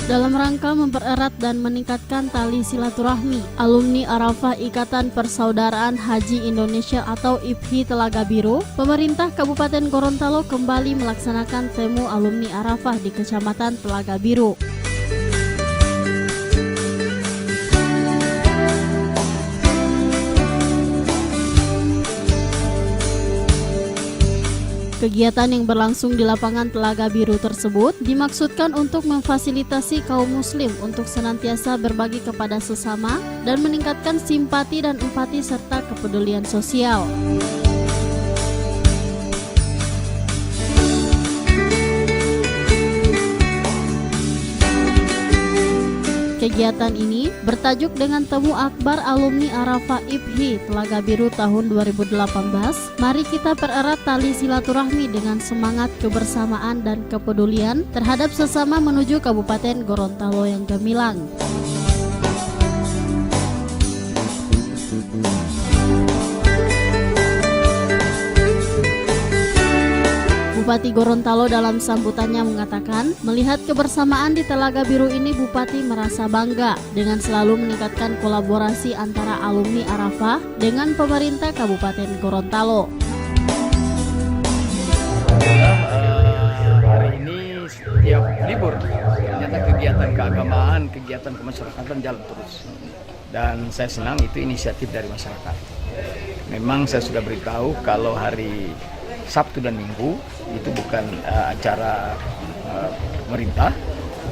Dalam rangka mempererat dan meningkatkan tali silaturahmi, alumni Arafah Ikatan Persaudaraan Haji Indonesia atau IPHI Telaga Biru, pemerintah Kabupaten Gorontalo kembali melaksanakan temu alumni Arafah di Kecamatan Telaga Biru. Kegiatan yang berlangsung di lapangan Telaga Biru tersebut dimaksudkan untuk memfasilitasi kaum muslim untuk senantiasa berbagi kepada sesama dan meningkatkan simpati dan empati serta kepedulian sosial. Kegiatan ini bertajuk dengan Temu Akbar Alumni Arafah IPHI Telaga Biru tahun 2018. Mari kita pererat tali silaturahmi dengan semangat kebersamaan dan kepedulian terhadap sesama menuju Kabupaten Gorontalo yang gemilang. Bupati Gorontalo dalam sambutannya mengatakan, melihat kebersamaan di Telaga Biru ini Bupati merasa bangga dengan selalu meningkatkan kolaborasi antara alumni Arafah dengan pemerintah Kabupaten Gorontalo. Hari ini setiap libur, ternyata kegiatan keagamaan, kegiatan kemasyarakatan jalan terus. Dan saya senang itu inisiatif dari masyarakat. Memang saya sudah beritahu kalau hari Sabtu dan Minggu itu bukan acara pemerintah,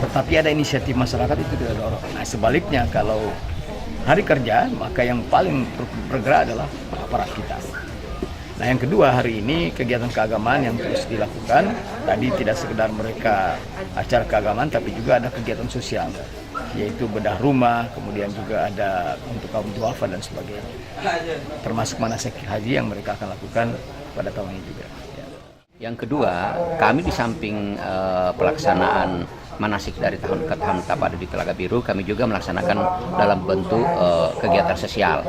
tetapi ada inisiatif masyarakat itu kita dorong. Nah sebaliknya kalau hari kerja maka yang paling bergerak adalah aparat kita. Nah yang kedua, hari ini kegiatan keagamaan yang terus dilakukan. Tadi tidak sekedar mereka acara keagamaan tapi juga ada kegiatan sosial, yaitu bedah rumah, kemudian juga ada untuk kaum duafa dan sebagainya. Termasuk manasik haji yang mereka akan lakukan pada tahun ini juga. Yang kedua, kami di samping pelaksanaan manasik dari tahun ke tahun tetap ada di Telaga Biru, kami juga melaksanakan dalam bentuk kegiatan sosial.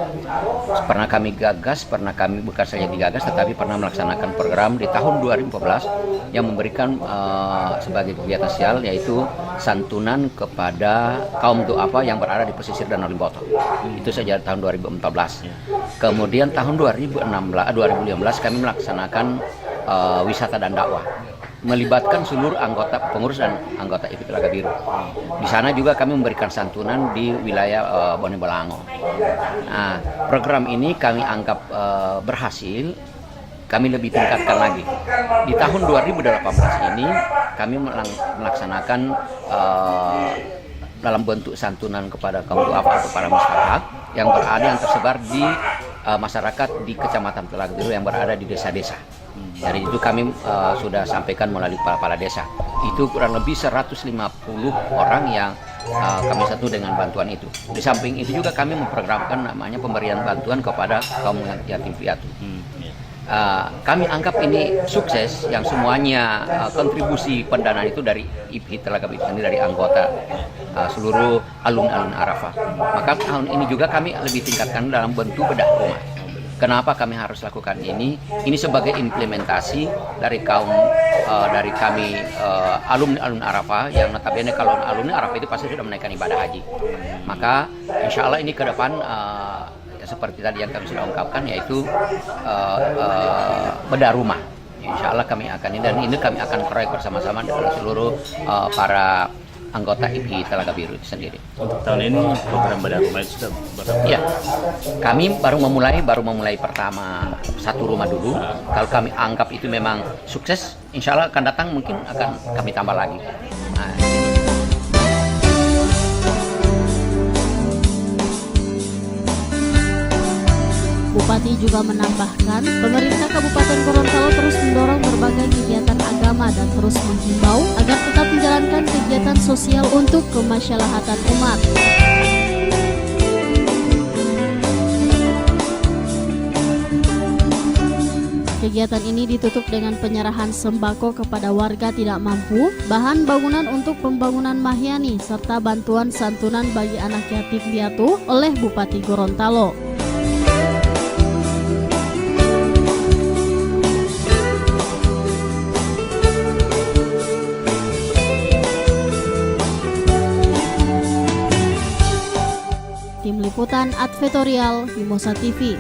Pernah kami gagas, bukan saja digagas, tetapi pernah melaksanakan program di tahun 2014 yang memberikan sebagai kegiatan sosial, yaitu santunan kepada kaum duafa yang berada di pesisir Danau Limboto. Itu saja tahun 2014. Kemudian tahun 2015 kami melaksanakan wisata dan dakwah, melibatkan seluruh anggota pengurus dan anggota IPHI Telaga Biru. Di sana juga kami memberikan santunan di wilayah Bone Bolango. Nah, program ini kami anggap berhasil. Kami lebih tingkatkan lagi. Di tahun 2018 ini kami melaksanakan dalam bentuk santunan kepada kaum duafa atau para mustahak yang tersebar di masyarakat di Kecamatan Telaga Biru yang berada di desa-desa. Dari itu kami sudah sampaikan melalui kepala desa. Itu kurang lebih 150 orang yang kami satu dengan bantuan itu. Di samping itu juga kami memprogramkan namanya pemberian bantuan kepada kaum yatim piatu. Kami anggap ini sukses yang semuanya kontribusi pendanaan itu dari IPHI Telaga Biru sendiri, dari anggota seluruh alumni Arafah. Maka tahun ini juga kami lebih tingkatkan dalam bentuk bedah rumah. Kenapa kami harus lakukan ini? Ini sebagai implementasi dari dari kami alumni Arafah yang notabene kalau alumni Arafah itu pasti sudah menaikkan ibadah haji. Maka insya Allah ini ke depan seperti tadi yang kami sudah ungkapkan, yaitu bedah rumah. Insya Allah kami akan ini, dan ini kami akan proyek bersama-sama dengan seluruh para anggota IPHI Telaga Biru itu sendiri. Untuk tahun ini program bedah rumah itu sudah berapa? Ya, kami baru memulai pertama satu rumah dulu. Kalau kami anggap itu memang sukses, insya Allah akan datang mungkin akan kami tambah lagi. Nah, Bupati juga menambahkan, pemerintah Kabupaten Gorontalo terus mendorong berbagai kegiatan agama dan terus menghimbau agar tetap menjalankan kegiatan sosial untuk kemaslahatan umat. Kegiatan ini ditutup dengan penyerahan sembako kepada warga tidak mampu, bahan bangunan untuk pembangunan Mahyani, serta bantuan santunan bagi anak yatim piatu oleh Bupati Gorontalo. Tim Liputan Advertorial Mimosa TV.